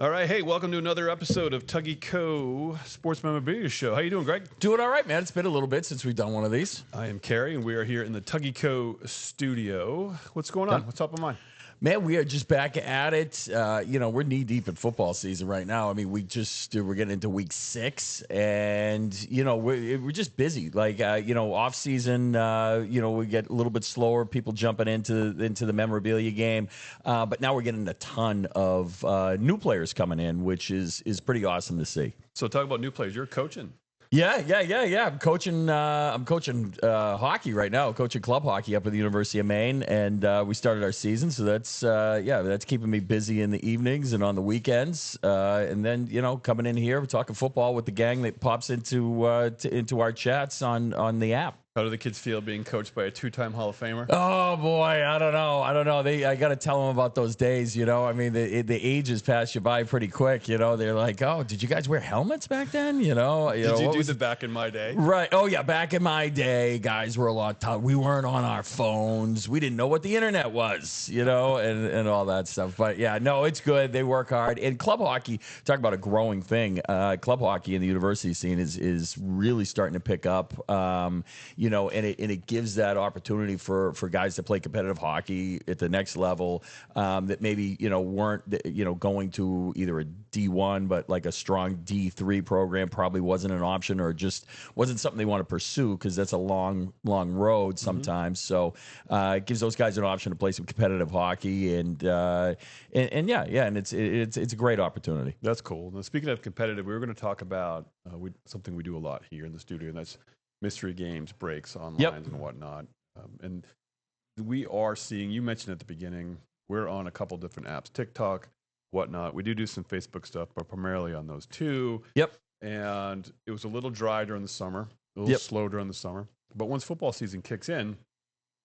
All right, hey, welcome to another episode of Tuggy Co. Sports Memorabilia Show. How you doing, Greg? Doing all right, man. It's been a little bit since we've done one of these. I am Cary, and we are here in the Tuggy Co. studio. What's going on? Yeah. What's up of mind? Man, we are just back at it. We're knee deep in football season right now. I mean, we're getting into week 6, and we're just busy. Off season. We get a little bit slower. People jumping into the memorabilia game, but now we're getting a ton of new players coming in, which is pretty awesome to see. So, talk about new players. You're coaching. Yeah. I'm coaching hockey right now. Coaching club hockey up at the University of Maine, and we started our season. So that's keeping me busy in the evenings and on the weekends. And then coming in here, we're talking football with the gang that pops into our chats on the app. How do the kids feel being coached by a 2-time Hall of Famer? Oh boy, I don't know. I got to tell them about those days. I mean, the ages pass you by pretty quick. They're like, oh, did you guys wear helmets back then? Did you do the back in my day? Right. Oh yeah, back in my day, guys were a lot tough. We weren't on our phones. We didn't know what the internet was. And all that stuff. But yeah, no, it's good. They work hard. And club hockey, talk about a growing thing. Club hockey in the university scene is really starting to pick up. And it gives that opportunity for guys to play competitive hockey at the next level that maybe weren't going to either a D1 but like a strong D3 program probably wasn't an option or just wasn't something they want to pursue because that's a long road sometimes. So it gives those guys an option to play some competitive hockey and it's a great opportunity. That's cool. Now, speaking of competitive, we were going to talk about something we do a lot here in the studio, and that's mystery games, breaks, online, and whatnot. And we are seeing, you mentioned at the beginning, we're on a couple different apps, TikTok, whatnot. We do some Facebook stuff, but primarily on those two. Yep. And it was a little dry during the summer, a little slow during the summer. But once football season kicks in,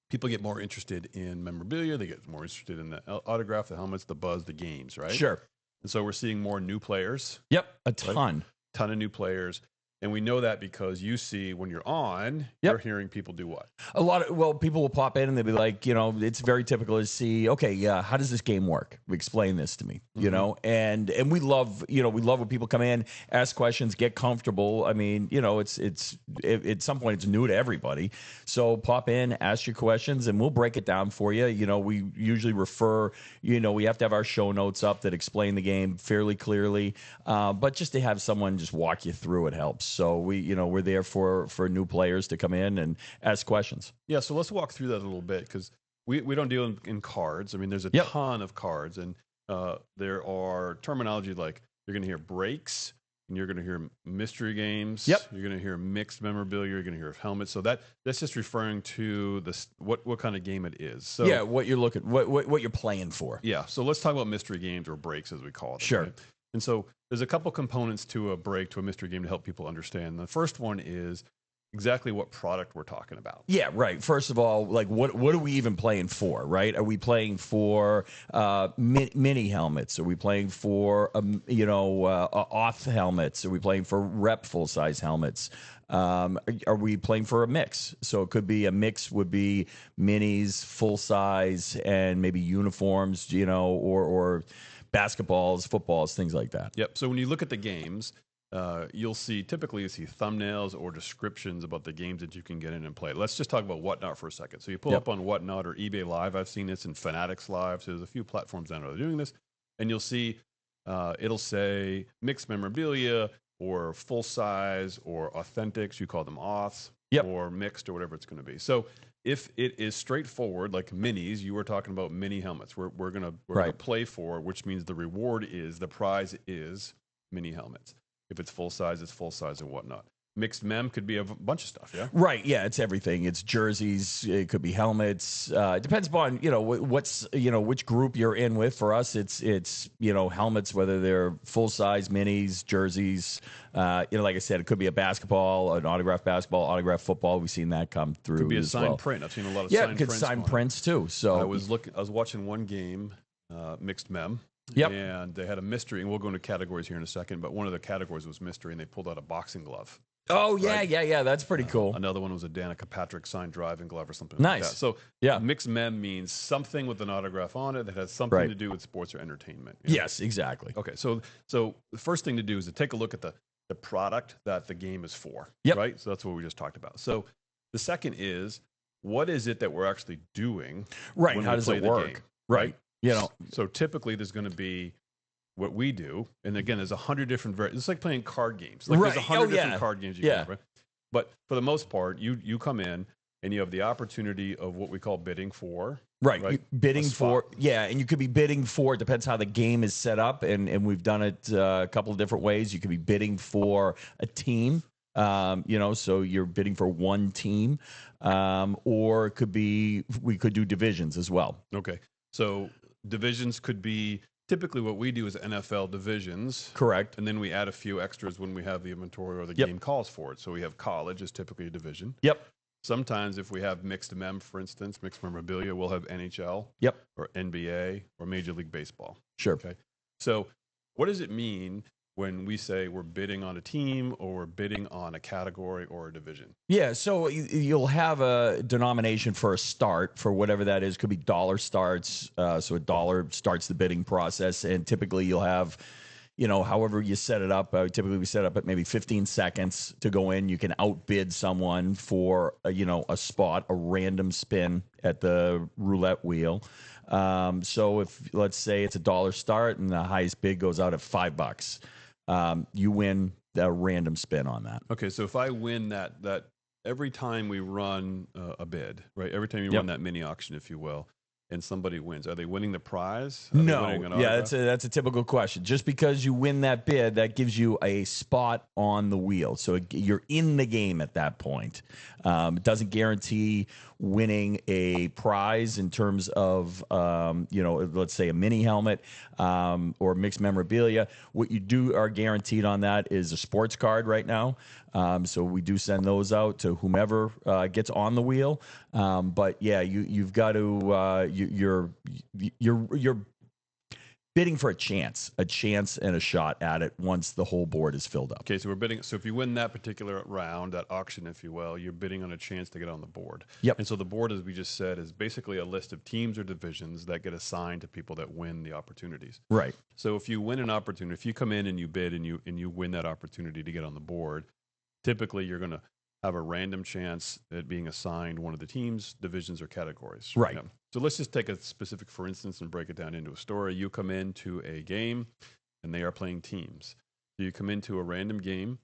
people get more interested in memorabilia. They get more interested in the autograph, the helmets, the buzz, the games, right? Sure. And so we're seeing more new players. Yep. A ton. Right? Ton of new players. And we know that because you see when you're on, you're hearing people do what? People will pop in and they'll be like, it's very typical to see, okay, yeah, how does this game work? Explain this to me, and we love when people come in, ask questions, get comfortable. I mean, it's at some point it's new to everybody. So pop in, ask your questions, and we'll break it down for you. We usually refer, we have to have our show notes up that explain the game fairly clearly. But just to have someone just walk you through it helps. So we're there for new players to come in and ask questions. Yeah, so let's walk through that a little bit because we don't deal in cards. I mean, there's a ton of cards, and there are terminology like you're going to hear breaks, and you're going to hear mystery games. Yep. You're going to hear mixed memorabilia. You're going to hear helmets. So that's just referring to what kind of game it is. So yeah, what you're what you're playing for. Yeah. So let's talk about mystery games or breaks as we call it. Sure. Right? And so there's a couple components to a break, to a mystery game to help people understand. The first one is exactly what product we're talking about. Yeah, right. First of all, like what are we even playing for, right? Are we playing for mini helmets? Are we playing for off helmets? Are we playing for rep full size helmets? Are we playing for a mix? So it could be a mix would be minis, full size, and maybe uniforms, or basketballs, footballs, things like that. Yep. So when you look at the games, you'll see thumbnails or descriptions about the games that you can get in and play. Let's just talk about Whatnot for a second. So you pull up on Whatnot or eBay Live. I've seen this in Fanatics Live. So there's a few platforms that are doing this. And you'll see it'll say mixed memorabilia or full size or authentics. You call them auths or mixed or whatever it's going to be. So if it is straightforward, like minis, you were talking about mini helmets. We're gonna play for, which means the prize is mini helmets. If it's full size, it's full size and whatnot. Mixed mem could be a bunch of stuff, yeah? Right, yeah, it's everything. It's jerseys, it could be helmets. It depends upon, what's, which group you're in with. For us, it's helmets, whether they're full-size, minis, jerseys. Like I said, it could be a basketball, an autographed basketball, autographed football. We've seen that come through. Could be a as signed well. print. I've seen a lot of signed prints. Yeah, signed prints too. So I was watching one game, mixed mem. Yep. And they had a mystery, and we'll go into categories here in a second, but one of the categories was mystery, and they pulled out a boxing glove. Oh, yeah, right? yeah. That's pretty cool. Another one was a Danica Patrick signed driving glove or something like Nice. that. So Yeah. mixed mem means something with an autograph on it that has something Right. to do with sports or entertainment. You know? Yes, exactly. Okay, so the first thing to do is to take a look at the product that the game is for. Yep. Right. So that's what we just talked about. So the second is, what is it that we're actually doing? Right. When How we does play it the work? game, Right. You know. So typically there's going to be what we do, and again, there's 100 different. It's like playing card games. Like Right. there's 100 Oh, yeah. different card games you Yeah. can play. Right? But for the most part, you come in and you have the opportunity of what we call bidding for. Right. Right? Bidding A for, spot. yeah. And you could be bidding for, it depends how the game is set up. And we've done it a couple of different ways. You could be bidding for a team, so you're bidding for one team. Or it could be, we could do divisions as well. Okay. So divisions could be typically what we do is NFL divisions. Correct. And then we add a few extras when we have the inventory or the Yep. game calls for it. So we have college is typically a division. Yep. Sometimes if we have mixed mem, for instance, mixed memorabilia, we'll have NHL. Yep. Or NBA or Major League Baseball. Sure. Okay. So what does it mean when we say we're bidding on a team or we're bidding on a category or a division? Yeah, so you'll have a denomination for a start for whatever that is. Could be dollar starts. So a dollar starts the bidding process, and typically you'll have, however you set it up. Typically we set up at maybe 15 seconds to go in. You can outbid someone for a spot, a random spin at the roulette wheel. So if let's say it's a dollar start and the highest bid goes out at $5. You win a random spin on that. Okay, so if I win that every time we run a bid, right? Every time you Yep. run that mini auction, if you will, and somebody wins, are they winning the prize? Are they No, winning an yeah, autograph? that's a typical question. Just because you win that bid, that gives you a spot on the wheel, so you're in the game at that point. It doesn't guarantee winning a prize in terms of, let's say a mini helmet or mixed memorabilia. What you do are guaranteed on that is a sports card right now. So we do send those out to whomever gets on the wheel. But yeah, you've got to you're bidding for a chance and a shot at it once the whole board is filled up. Okay, so we're bidding. So if you win that particular round, that auction, if you will, you're bidding on a chance to get on the board. Yep. And so the board, as we just said, is basically a list of teams or divisions that get assigned to people that win the opportunities. Right. So if you win an opportunity, if you come in and you bid and you win that opportunity to get on the board, typically you're going to have a random chance at being assigned one of the teams, divisions, or categories. Right. Yeah. So let's just take a specific, for instance, and break it down into a story. You come into a game, and they are playing teams. So you come into a random game.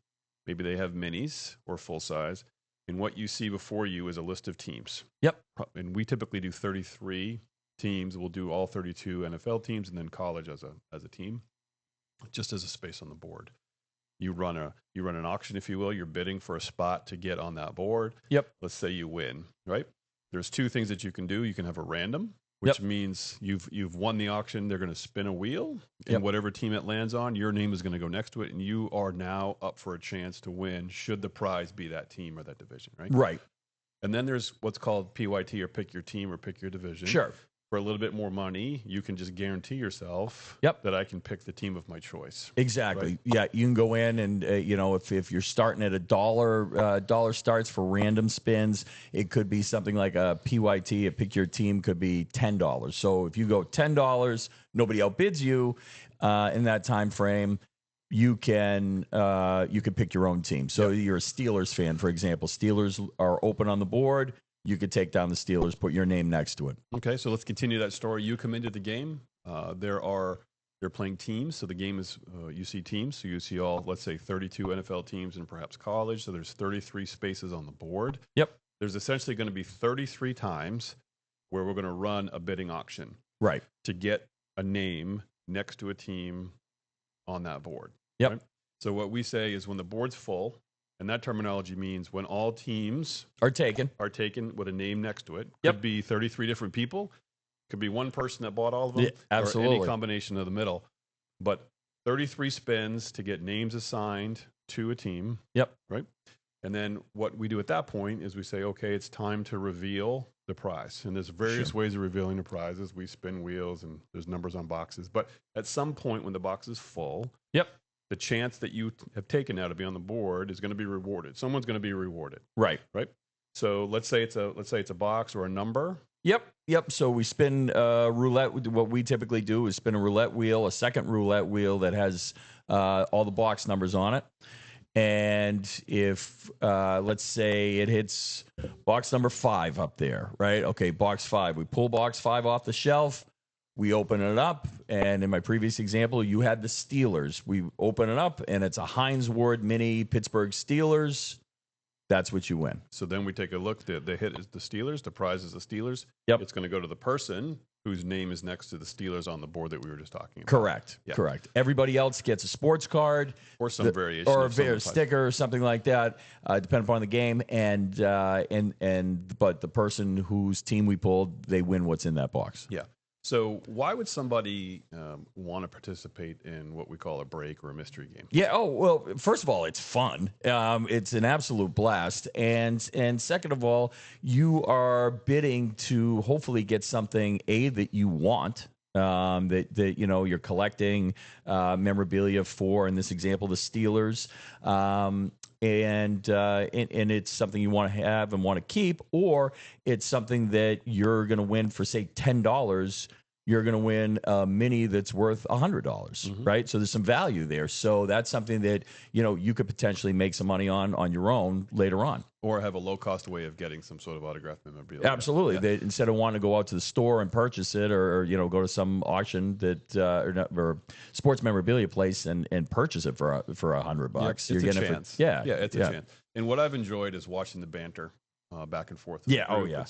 Maybe they have minis or full size, and what you see before you is a list of teams. Yep. And we typically do 33 teams. We'll do all 32 NFL teams, and then college as a team, just as a space on the board. You run an auction, if you will. You're bidding for a spot to get on that board. Yep. Let's say you win, right? There's two things that you can do. You can have a random, which means you've won the auction. They're going to spin a wheel, and whatever team it lands on, your name is going to go next to it, and you are now up for a chance to win should the prize be that team or that division, right? Right. And then there's what's called PYT, or pick your team or pick your division. Sure. For a little bit more money, you can just guarantee yourself that I can pick the team of my choice. Exactly. Right? Yeah, you can go in and if you're starting at $1 starts for random spins, it could be something like a PYT, a pick your team could be $10. So if you go $10, nobody outbids you in that time frame. You can pick your own team. So you're a Steelers fan, for example. Steelers are open on the board. You could take down the Steelers, put your name next to it. Okay, so let's continue that story. You come into the game. They're playing teams. So the game is you see teams. So you see all, let's say, 32 NFL teams and perhaps college. So there's 33 spaces on the board. Yep. There's essentially going to be 33 times where we're going to run a bidding auction. Right. To get a name next to a team on that board. Yep. Right? So what we say is when the board's full, and that terminology means when all teams are taken with a name next to it. Yep. Could be 33 different people. Could be one person that bought all of them. Yeah, absolutely. Or any combination of the middle. But 33 spins to get names assigned to a team. Yep. Right? And then what we do at that point is we say, okay, it's time to reveal the prize. And there's various ways of revealing the prizes. We spin wheels and there's numbers on boxes. But at some point when the box is full, the chance that you have taken now to be on the board is going to be rewarded. Someone's going to be rewarded. Right. Right. So let's say it's a box or a number. Yep. So we spin roulette. What we typically do is spin a roulette wheel, a second roulette wheel that has all the box numbers on it. And if, let's say it hits box number 5 up there, right? Okay, box 5. We pull box 5 off the shelf. We open it up. And in my previous example, you had the Steelers. We open it up, and it's a Heinz Ward Mini Pittsburgh Steelers. That's what you win. So then we take a look. The hit is the Steelers. The prize is the Steelers. Yep. It's going to go to the person whose name is next to the Steelers on the board that we were just talking about. Correct. Yep. Correct. Everybody else gets a sports card or some variation, or a sticker or something like that, depending upon the game. But the person whose team we pulled, they win what's in that box. Yeah. So why would somebody want to participate in what we call a break or a mystery game? Yeah. Oh, well, first of all, it's fun. It's an absolute blast. And second of all, you are bidding to hopefully get something, that you want, that you're collecting memorabilia for, in this example, the Steelers. And it's something you want to have and want to keep, or it's something that you're going to win for, say, $10. You're going to win a mini that's worth $100, right? So there's some value there. So that's something that you could potentially make some money on your own later on, or have a low cost way of getting some sort of autographed memorabilia. Absolutely. Yeah. They, instead of wanting to go out to the store and purchase it, or go to some auction that or sports memorabilia place and purchase it for $100. You're getting a chance. It's a yeah. chance. And what I've enjoyed is watching the banter back and forth. Yeah. Oh, yeah.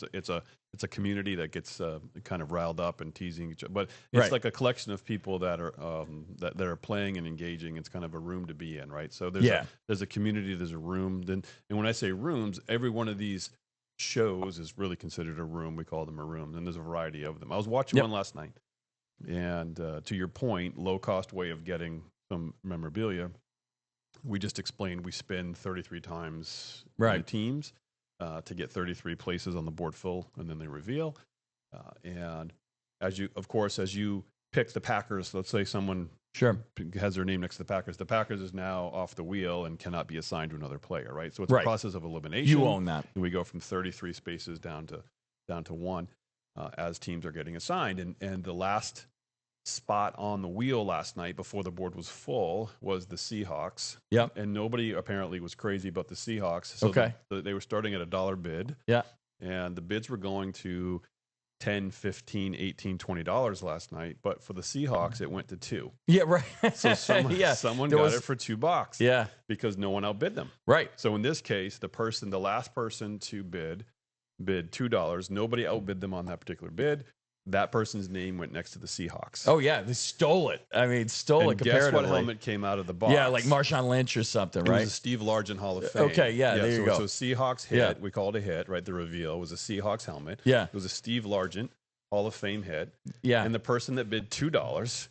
It's a community that gets kind of riled up and teasing each other, but it's like a collection of people that are that are playing and engaging. It's kind of a room to be in, right? So there's a community, there's a room. And when I say rooms, every one of these shows is really considered a room. We call them a room, and there's a variety of them. I was watching one last night, and to your point, low cost way of getting some memorabilia. We just explained we spin 33 times in the teams. To get 33 places on the board full, and then they reveal. And as you pick the Packers, let's say someone has their name next to the Packers is now off the wheel and cannot be assigned to another player, right? So it's a process of elimination. You own that. And we go from 33 spaces down to 1 as teams are getting assigned. And the last spot on the wheel last night before the board was full was the Seahawks. Yep. And nobody apparently was crazy about the Seahawks. So they were starting at $1 bid. Yeah. And the bids were going to $10, $15, $18, $20 last night. But for the Seahawks, it went to $2. Yeah, right. So someone got it for $2. Yeah. Because no one outbid them. Right. So in this case, the last person to bid $2. Nobody outbid them on that particular bid. That person's name went next to the Seahawks. Oh, yeah. They stole it. I mean, stole it comparatively. Guess what helmet came out of the box? Yeah, like Marshawn Lynch or something, right? It was a Steve Largent Hall of Fame. Okay, there you go. So Seahawks hit, we called a hit, right? The reveal was a Seahawks helmet. Yeah. It was a Steve Largent Hall of Fame hit. Yeah. And the person that bid $2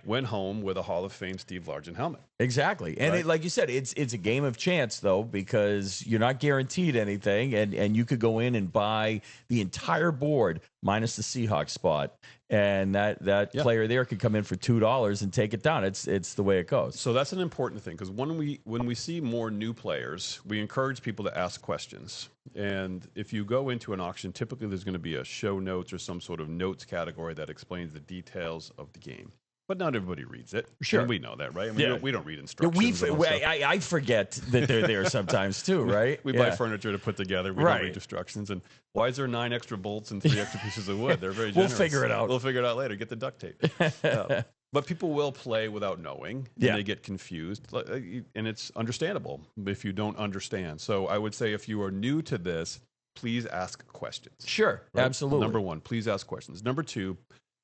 went home with a Hall of Fame Steve Largent helmet. Exactly. And like you said, it's a game of chance, though, because you're not guaranteed anything, and you could go in and buy the entire board minus the Seahawks spot, and that player there could come in for $2 and take it down. It's the way it goes. So that's an important thing, because when we see more new players, we encourage people to ask questions. And if you go into an auction, typically there's going to be a show notes or some sort of notes category that explains the details of the game. But not everybody reads it. Sure. And we know that, right? I mean, we don't read instructions. I forget that they're there sometimes too, right? We buy furniture to put together. We don't read instructions. And why is there 9 extra bolts and 3 extra pieces of wood? They're very generous. We'll figure it out. We'll figure it out later. Get the duct tape. But people will play without knowing. And they get confused. And it's understandable if you don't understand. So I would say if you are new to this, please ask questions. Sure. Right? Absolutely. Number 1, please ask questions. Number 2,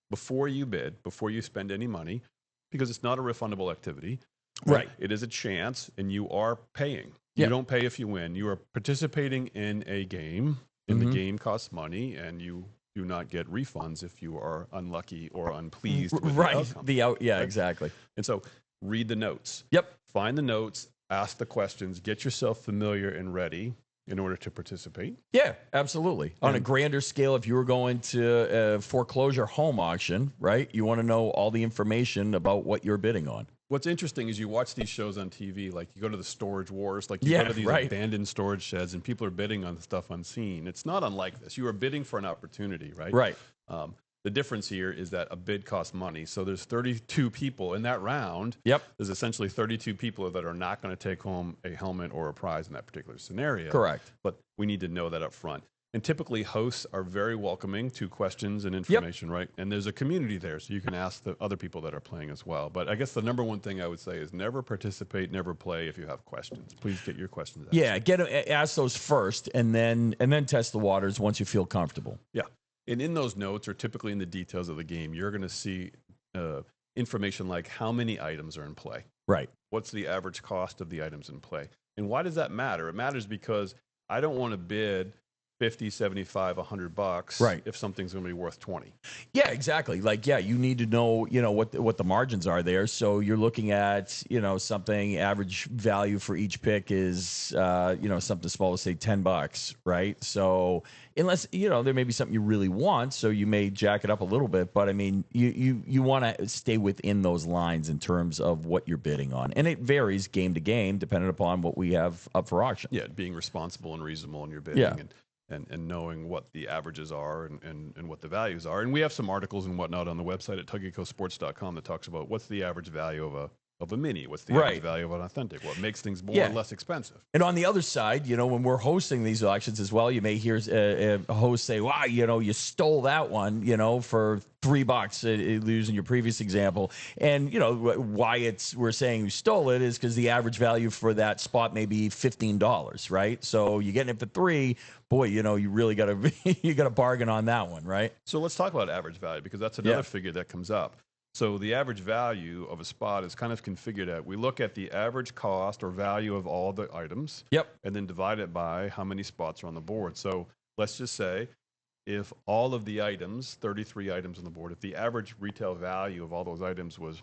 before you bid, before you spend any money, because it's not a refundable activity. Right. It is a chance, and you are paying. Yeah. You don't pay if you win. You are participating in a game, and the game costs money, and you do not get refunds if you are unlucky or unpleased with the outcome. Exactly. And so read the notes. Yep. Find the notes, ask the questions, get yourself familiar and ready in order to participate. Yeah, absolutely. On a grander scale, if you were going to a foreclosure home auction, right, you want to know all the information about what you're bidding on. What's interesting is you watch these shows on TV, like you go to the Storage Wars, like you go to these abandoned storage sheds and people are bidding on stuff unseen. It's not unlike this. You are bidding for an opportunity, right? Right. The difference here is that a bid costs money. So there's 32 people in that round. Yep. There's essentially 32 people that are not going to take home a helmet or a prize in that particular scenario. Correct. But we need to know that up front. And typically hosts are very welcoming to questions and information, right? And there's a community there, so you can ask the other people that are playing as well. But I guess the number one thing I would say is never participate, never play if you have questions. Please get your questions asked. Yeah, ask those first, and then test the waters once you feel comfortable. Yeah. And in those notes, or typically in the details of the game, you're going to see information like how many items are in play. Right. What's the average cost of the items in play? And why does that matter? It matters because I don't want to bid 50, 75, $100 right. if something's going to be worth 20. Yeah, exactly. Like, yeah, you need to know, what the margins are there. So you're looking at, something average value for each pick is, something small as say $10, right? So unless, there may be something you really want, so you may jack it up a little bit, but I mean, you want to stay within those lines in terms of what you're bidding on. And it varies game to game depending upon what we have up for auction. Yeah, being responsible and reasonable in your bidding. Yeah. And knowing what the averages are and what the values are. And we have some articles and whatnot on the website at tuggycosports.com that talks about what's the average value of a mini, what's the average value of an authentic, what makes things more or less expensive. And on the other side, when we're hosting these auctions as well, you may hear a host say, wow, you stole that one, for $3, using your previous example. And, why we're saying you stole it is because the average value for that spot may be $15, right? So you're getting it for $3, boy, you really got to bargain on that one, right? So let's talk about average value because that's another figure that comes up. So the average value of a spot is kind of configured at, we look at the average cost or value of all the items. Yep. And then divide it by how many spots are on the board. So let's just say if all of the items, 33 items on the board, if the average retail value of all those items was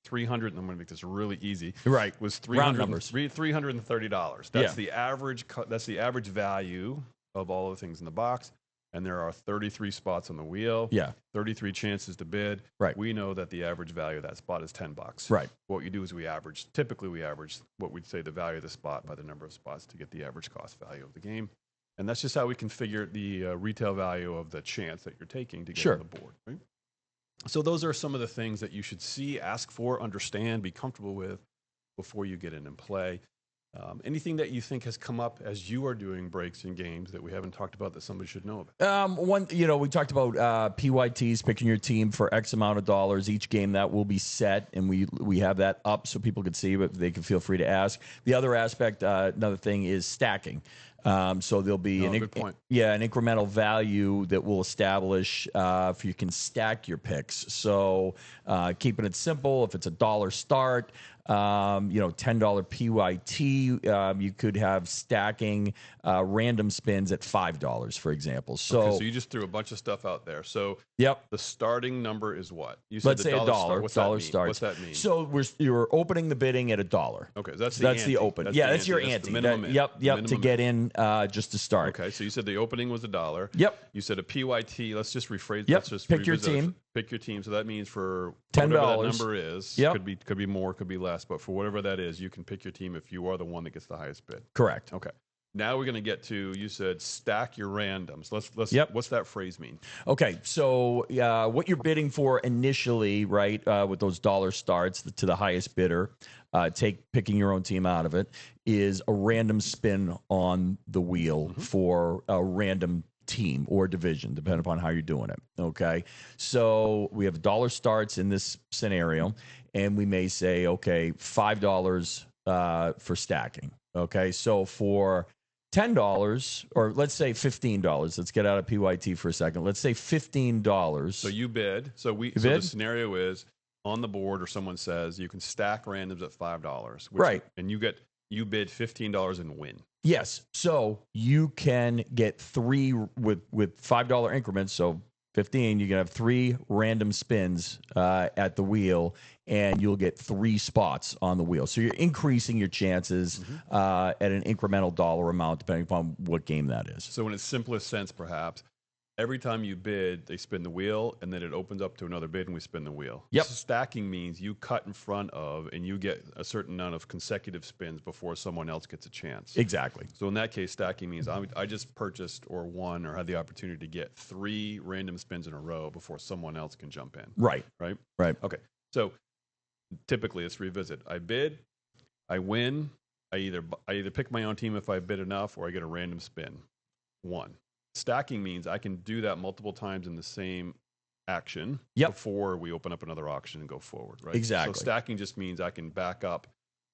300, and I'm going to make this really easy. Right. Was $330. That's the average. That's the average value of all the things in the box. And there are 33 spots on the wheel. Yeah. 33 chances to bid. Right. We know that the average value of that spot is $10. Right. What you do is typically we average what we'd say the value of the spot by the number of spots to get the average cost value of the game. And that's just how we configure the retail value of the chance that you're taking to get on the board. Right. So those are some of the things that you should see, ask for, understand, be comfortable with before you get in and play. Anything that you think has come up as you are doing breaks in games that we haven't talked about that somebody should know about? We talked about PYTs, picking your team for X amount of dollars each game. That will be set, and we have that up so people can see, but they can feel free to ask. The other aspect, another thing, is stacking. So there'll be an incremental value that will establish if you can stack your picks. So keeping it simple, if it's $1 start, $10 PYT, you could have stacking random spins at $5, for example. So you just threw a bunch of stuff out there. So the starting number is what? You said let's say $1. What's $1 that starts. What's that mean? So you're opening the bidding at $1. Okay, that's the open. That's your ante. The minimum to get in just to start. Okay, so you said the opening was $1. Yep. You said a PYT. Let's just rephrase. Yep. Let's just pick your team. Pick your team. So that means for $10. Whatever that number is. Yep. Could be more, could be less, but for whatever that is, you can pick your team if you are the one that gets the highest bid. Correct. Okay. Now we're going to get to, you said stack your randoms. Let's what's that phrase mean? Okay, so what you're bidding for initially, right, with those dollar starts to the highest bidder, picking your own team out of it, is a random spin on the wheel for a random team or division, depending upon how you're doing it. Okay, so we have $1 starts in this scenario, and we may say, okay, $5 for stacking. Okay, so for $10, or let's say $15. Let's get out of PYT for a second. Let's say $15. So you bid. So the scenario is on the board, or someone says you can stack randoms at $5. Right. And you bid $15 and win. Yes. So you can get 3 with $5 increments. So 15, you can have 3 random spins at the wheel, and you'll get 3 spots on the wheel. So you're increasing your chances at an incremental dollar amount, depending upon what game that is. So in its simplest sense, perhaps, Every time you bid, they spin the wheel, and then it opens up to another bid, and we spin the wheel. Yep. So stacking means you cut in front of, and you get a certain amount of consecutive spins before someone else gets a chance. Exactly. So in that case, stacking means I just purchased or won or had the opportunity to get 3 random spins in a row before someone else can jump in. Right. Right? Right. Okay. So typically, let's revisit. I bid, I win. I either pick my own team if I bid enough, or I get a random spin. 1. Stacking means I can do that multiple times in the same action before we open up another auction and go forward, right? Exactly. So stacking just means I can back up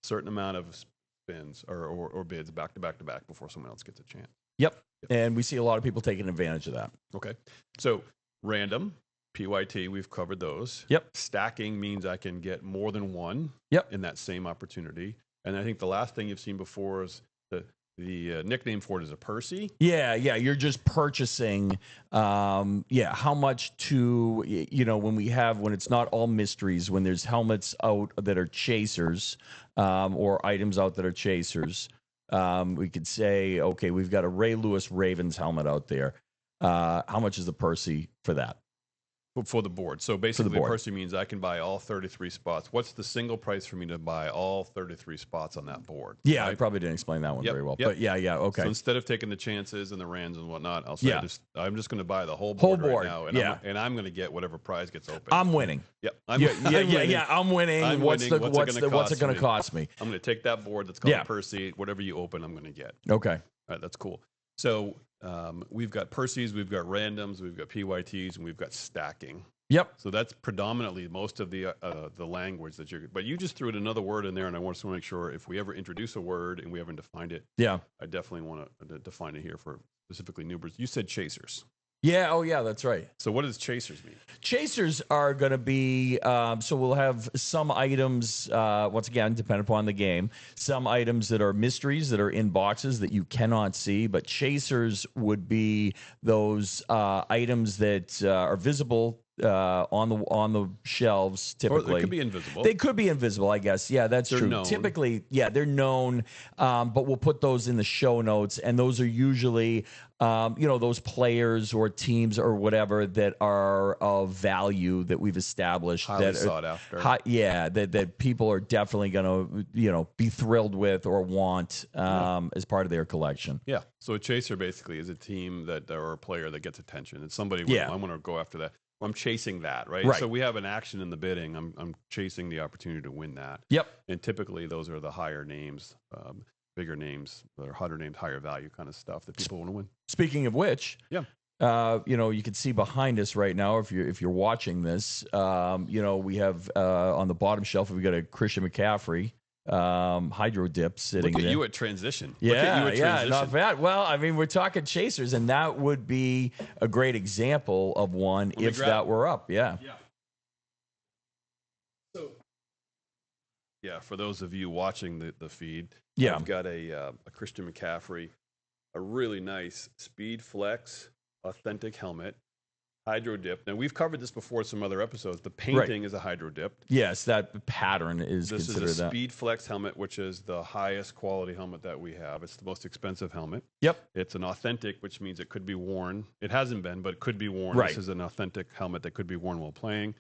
a certain amount of spins or bids back to back to back before someone else gets a chance. Yep. And we see a lot of people taking advantage of that. Okay. So random, PYT, we've covered those. Yep. Stacking means I can get more than one in that same opportunity. And I think the last thing you've seen before is the nickname for it is a Percy. Yeah. You're just purchasing, how much to, when it's not all mysteries, when there's helmets out that are chasers, or items out that are chasers, we could say, okay, we've got a Ray Lewis Ravens helmet out there. How much is the Percy for that? For the board. So basically, Percy means I can buy all 33 spots. What's the single price for me to buy all 33 spots on that board? Yeah, right? I probably didn't explain that one very well. But yeah, okay. So instead of taking the chances and the rands and whatnot, I'll say I'm just going to buy the whole board right now, and I'm going to get whatever prize gets open. I'm winning. Yep. I'm winning. What's it going to cost me? I'm going to take that board that's called a Percy. Whatever you open, I'm going to get. Okay. All right, that's cool. So we've got Percys, we've got randoms, we've got PYTs, and we've got stacking. Yep. So that's predominantly most of the language that you're. But you just threw another word in there, and I want to make sure if we ever introduce a word and we haven't defined it, I definitely want to define it here for specifically newbers. You said chasers. Yeah. Oh, yeah. That's right. So what does chasers mean? Chasers are going to be. So we'll have some items. Once again, depending upon the game, some items that are mysteries that are in boxes that you cannot see. But chasers would be those items that are visible on the shelves typically. Or they could be invisible. They could be invisible, I guess. Yeah, that's true. Known. Typically, they're known, but we'll put those in the show notes, and those are usually those players or teams or whatever that are of value that we've established. Highly sought after. That people are definitely going to be thrilled with or want as part of their collection. Yeah. So a chaser basically is a team or a player that gets attention. It's somebody I want to go after that. I'm chasing that, right? So we have an action in the bidding. I'm chasing the opportunity to win that. Yep. And typically those are the higher names, bigger names, that are hotter names, higher value kind of stuff that people want to win. Speaking of which, you can see behind us right now if you're watching this, we have on the bottom shelf we got a Christian McCaffrey hydro dip sitting Look at there. you at transition. Not bad. Well, I mean, we're talking chasers, and that would be a great example of one if that were up. Yeah. So, for those of you watching the feed, I've got a Christian McCaffrey, a really nice Speed Flex authentic helmet. Hydro dip. Now we've covered this before in some other episodes. The painting is a hydro dip. Yes, that pattern is considered that. This is a Speed Flex helmet, which is the highest quality helmet that we have. It's the most expensive helmet. Yep. It's an authentic, which means it could be worn. It hasn't been, but it could be worn. Right. This is an authentic helmet that could be worn while playing.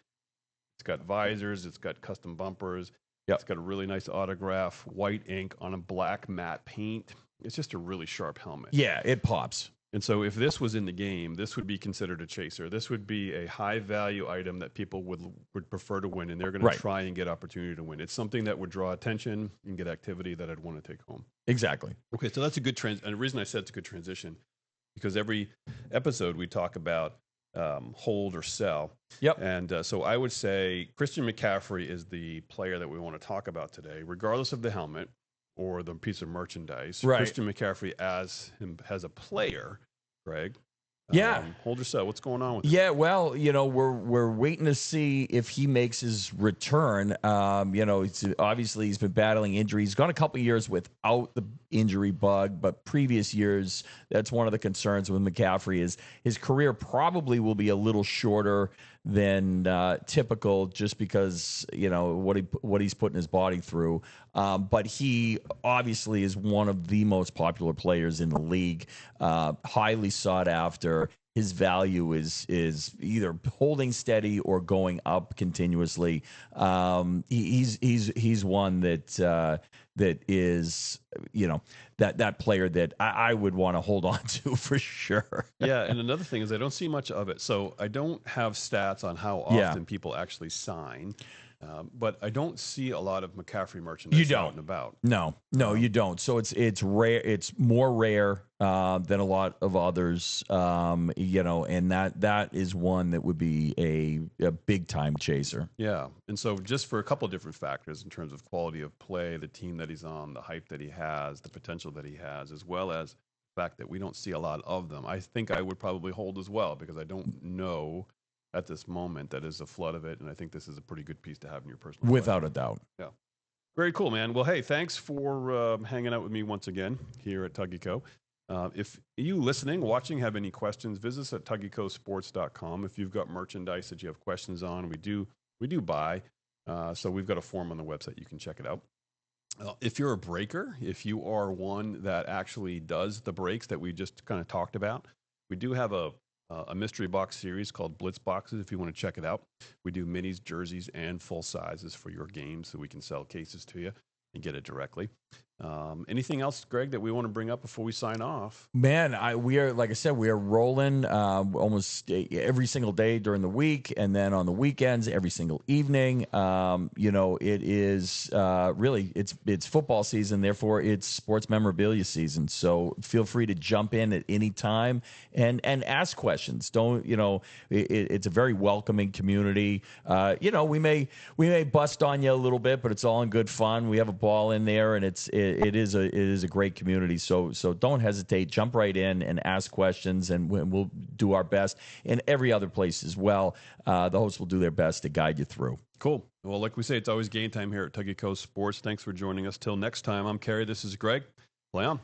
It's got visors. It's got custom bumpers. Yep. It's got a really nice autograph, white ink on a black matte paint. It's just a really sharp helmet. Yeah, it pops. And so if this was in the game, this would be considered a chaser. This would be a high-value item that people would prefer to win, and they're going to try and get opportunity to win. It's something that would draw attention and get activity that I'd want to take home. Exactly. Okay, so that's a good and the reason I said it's a good transition, because every episode we talk about hold or sell. Yep. And so I would say Christian McCaffrey is the player that we want to talk about today, regardless of the helmet or the piece of merchandise. Right. Christian McCaffrey as a player, Greg. Hold or sell. What's going on with him? Yeah, well, we're waiting to see if he makes his return. Obviously he's been battling injuries. He's gone a couple of years without the injury bug, but previous years, that's one of the concerns with McCaffrey is his career probably will be a little shorter than typical, just because what he's putting his body through. But he obviously is one of the most popular players in the league, highly sought after. his value is either holding steady or going up continuously. He's one that is, that player that I would want to hold on to for sure. Yeah, and another thing is I don't see much of it. So I don't have stats on how Yeah. often people actually sign, but I don't see a lot of McCaffrey You merchandise out don't. and about. No, you don't. So it's rare. It's more rare than a lot of others. And that is one that would be a big time chaser. Yeah, and so just for a couple of different factors in terms of quality of play, the team that he's on, the hype that he has, the potential that he has, as well as the fact that we don't see a lot of them, I think I would probably hold as well because I don't know at this moment that is a flood of it, and I think this is a pretty good piece to have in your personal Without collection. a doubt. Yeah. Very cool, man. Well, hey, thanks for hanging out with me once again here at Tuggy Co. If you listening, watching, have any questions, visit us at tuggycosports.com. If you've got merchandise that you have questions on, we do buy. So we've got a form on the website. You can check it out. If you're a breaker, if you are one that actually does the breaks that we just kind of talked about, we do have a mystery box series called Blitz Boxes if you want to check it out. We do minis, jerseys, and full sizes for your game so we can sell cases to you and get it directly. Anything else, Greg, that we want to bring up before we sign off? Man, we are, like I said, we are rolling almost every single day during the week, and then on the weekends, every single evening. It is really it's football season, therefore it's sports memorabilia season. So feel free to jump in at any time and ask questions. Don't it's a very welcoming community. We may bust on you a little bit, but it's all in good fun. We have a ball in there, and it is a great community. So don't hesitate. Jump right in and ask questions, and we'll do our best. And every other place as well, the hosts will do their best to guide you through. Cool. Well, like we say, it's always game time here at Tuggy Co Sports. Thanks for joining us. Till next time, I'm Cary. This is Greg. Play on.